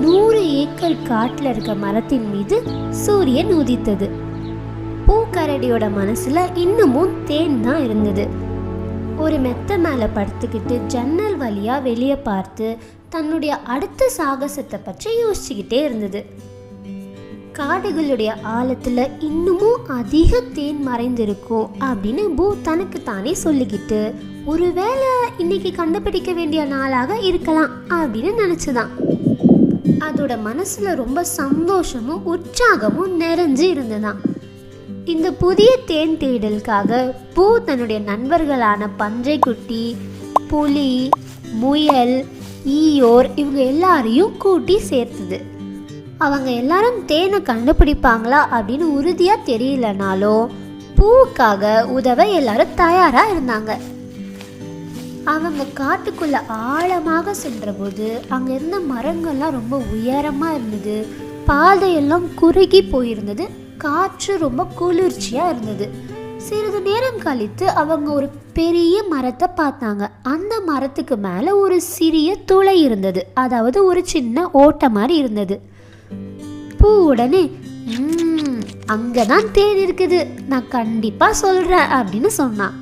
100 acre காட்டில் இருக்க மரத்தின் மீது சூரியன் உதித்தது. பூக்கரடியோட மனசுல இன்னமும் தேன் தான் இருந்தது. ஒரு மெத்த மேலே படுத்துக்கிட்டு ஜன்னல் வழியா வெளியே பார்த்து தன்னுடைய அடுத்த சாகசத்தை பற்றி யோசிச்சுக்கிட்டே இருந்தது. காடுகளுடைய ஆழத்துல இன்னமும் அதிக தேன் மறைந்திருக்கும் அப்படின்னு பூ தனக்கு தானே சொல்லிக்கிட்டு ஒருவேளை இன்னைக்கு கண்டுபிடிக்க வேண்டிய நாளாக இருக்கலாம் அப்படின்னு நினைச்சுதான். அதோட மனசுல ரொம்ப சந்தோஷமும் உற்சாகமும் நிறைஞ்சு இருந்ததுதான். இந்த புதிய தேன் தேடலுக்காக பூ தன்னுடைய நண்பர்களான பன்றைக்குட்டி, புலி, முயல், ஈயோர் இவங்க எல்லாரையும் கூட்டி சேர்த்தது. அவங்க எல்லாரும் தேனை கண்டுபிடிப்பாங்களா அப்படின்னு உறுதியா தெரியலனாலும் பூவுக்காக உதவ எல்லாரும் தயாரா இருந்தாங்க. அவங்க காட்டுக்குள்ள ஆழமாக சென்றபோது அங்க இருந்த மரங்கள்லாம் ரொம்ப உயரமா இருந்தது. பாதையெல்லாம் குறுகி போயிருந்தது. காற்று ரொம்ப குளிர்ச்சியா இருந்தது. சிறிது நேரம் கழித்து அவங்க ஒரு பெரிய மரத்தை பார்த்தாங்க. அந்த மரத்துக்கு மேல ஒரு சிறிய துளை இருந்தது, அதாவது ஒரு சின்ன ஓட்டை மாதிரி இருந்தது. பூ உடனே அங்கதான் தேன் இருக்குது, நான் கண்டிப்பா சொல்றேன் அப்படின்னு சொன்னான்.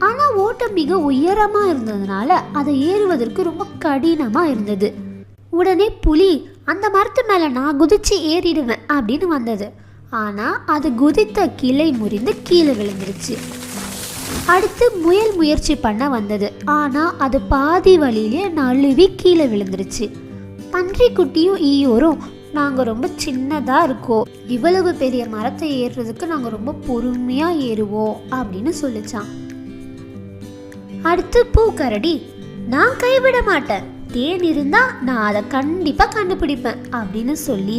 ஆனா ஓட்டம் மிக உயரமா இருந்ததுனால அதை ஏறுவதற்கு ரொம்ப கடினமா இருந்தது. உடனே புலி அந்த மரத்து மேல நான் குதிச்சு ஏறிடுவேன் அப்படின்னு வந்தது. ஆனா அது குதித்த கிளை முறிந்து கீழே விழுந்துருச்சு. அடுத்து முயல் முயற்சி பண்ண வந்தது. ஆனா அது பாதி வழியிலே நழுவி கீழே விழுந்துருச்சு. பன்றிக்குட்டியும் ஈயோரும் நாங்கள் ரொம்ப சின்னதாக இருக்கோம், இவ்வளவு பெரிய மரத்தை ஏறுறதுக்கு நாங்கள் ரொம்ப பொறுமையாக ஏறுவோம் அப்படின்னு சொல்லிச்சான். அடுத்து பூக்கரடி நான் கைவிட மாட்டேன், தேன் இருந்தா நான் அதை கண்டிப்பாக கண்டுபிடிப்பேன் அப்படின்னு சொல்லி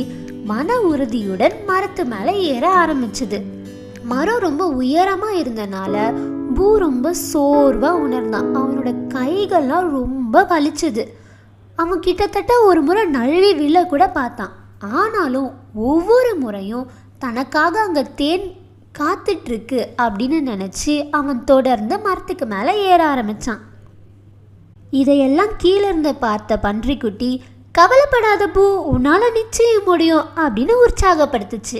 மன உறுதியுடன் மரத்து மேலே ஏற ஆரம்பிச்சது. மரம் ரொம்ப உயரமாக இருந்தனால பூ ரொம்ப சோர்வாக உணர்ந்தான். அவனோட கைகள்லாம் ரொம்ப வலிச்சுது. அவன் கிட்டத்தட்ட ஒரு முறை நழுவி விழ கூட பார்த்தான். ஆனாலும் ஒவ்வொரு முறையும் தனக்காக அங்கே தேன் காத்துட்ருக்கு அப்படின்னு நினச்சி அவன் தொடர்ந்து மரத்துக்கு மேலே ஏற ஆரம்பித்தான். இதையெல்லாம் கீழே இருந்து பார்த்த பன்றிக்குட்டி கவலைப்படாத பூ, உன்னால் நிச்சயம் முடியும் அப்படின்னு உற்சாகப்படுத்துச்சு.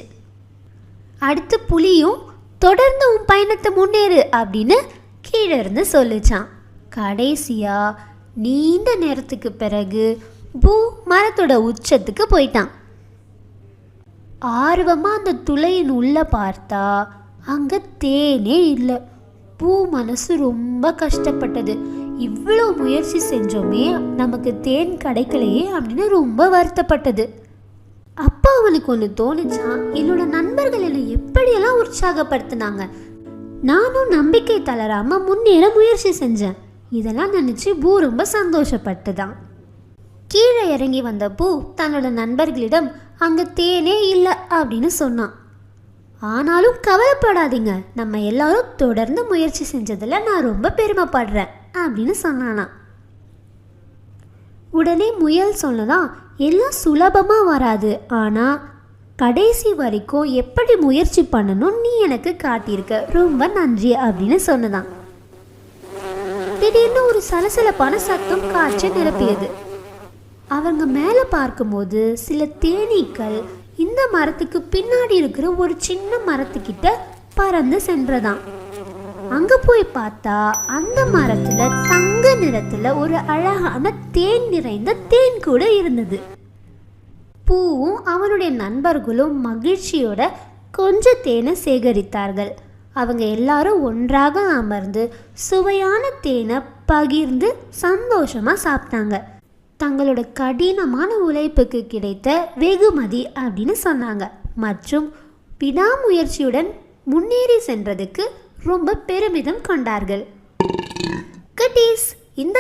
அடுத்து புலியும் தொடர்ந்து உன் பயணத்தை முன்னேறு அப்படின்னு கீழே இருந்து சொல்லிச்சான். கடைசியா நீண்ட நேரத்துக்கு பிறகு பூ மரத்தோட உச்சத்துக்கு போயிட்டான். ஆர்வமாக அந்த துளையின் உள்ள பார்த்தா அங்கே தேனே இல்லை. பூ மனசு ரொம்ப கஷ்டப்பட்டது. இவ்வளோ முயற்சி செஞ்சோமே நமக்கு தேன் கிடைக்கலையே அப்படின்னு ரொம்ப வருத்தப்பட்டது. அப்போ அவனுக்கு ஒன்று தோணுச்சான், என்னோட நண்பர்கள் என்னை எப்படியெல்லாம் உற்சாகப்படுத்தினாங்க, நானும் நம்பிக்கை தளராமல் முன்னேற முயற்சி செஞ்சேன். இதெல்லாம் நினச்சி பூ ரொம்ப சந்தோஷப்பட்டுதான். கீழே இறங்கி வந்த பூ தன்னோட நண்பர்களிடம் அங்கே தேனே இல்லை அப்படின்னு சொன்னான். ஆனாலும் கவலைப்படாதீங்க, நம்ம எல்லாரும் தொடர்ந்து முயற்சி செஞ்சதில் நான் ரொம்ப பெருமைப்படுறேன் அப்படின்னு சொன்னானா. உடனே முயல் சொன்னதான், எல்லாம் சுலபமாக வராது, ஆனால் கடைசி வரைக்கும் எப்படி முயற்சி பண்ணணும் நீ எனக்கு காட்டியிருக்க, ரொம்ப நன்றி அப்படின்னு சொன்னதான். திடீர்னு ஒரு சலசலப்பான சத்தம் காற்றை நிரப்பியது. அவங்க மேலே பார்க்கும்போது சில தேனீக்கள் இந்த மரத்துக்கு பின்னாடி இருக்கிற ஒரு சின்ன மரத்துக்கிட்ட பறந்து சென்றதாம். அங்க போய் பார்த்தா அந்த மரத்துல தங்க நிறத்துல ஒரு அழகான தேன் நிறைந்த தேன் கூட இருந்தது. பூவும் அவனுடைய நண்பர்களும் மகிழ்ச்சியோட கொஞ்ச தேனை சேகரித்தார்கள். அவங்க எல்லாரும் ஒன்றாக அமர்ந்து சுவையான தேனை பகிர்ந்து சந்தோஷமா சாப்பிட்டாங்க. தங்களோட கடினமான உழைப்புக்கு கிடைத்த வெகுமதி அப்படின்னு சொன்னாங்க. மற்றும் விடாமுயற்சியுடன் முன்னேறி சென்றதுக்கு ரொம்ப பெருமிதம் கொண்டார்கள். குட்டீஸ், இந்த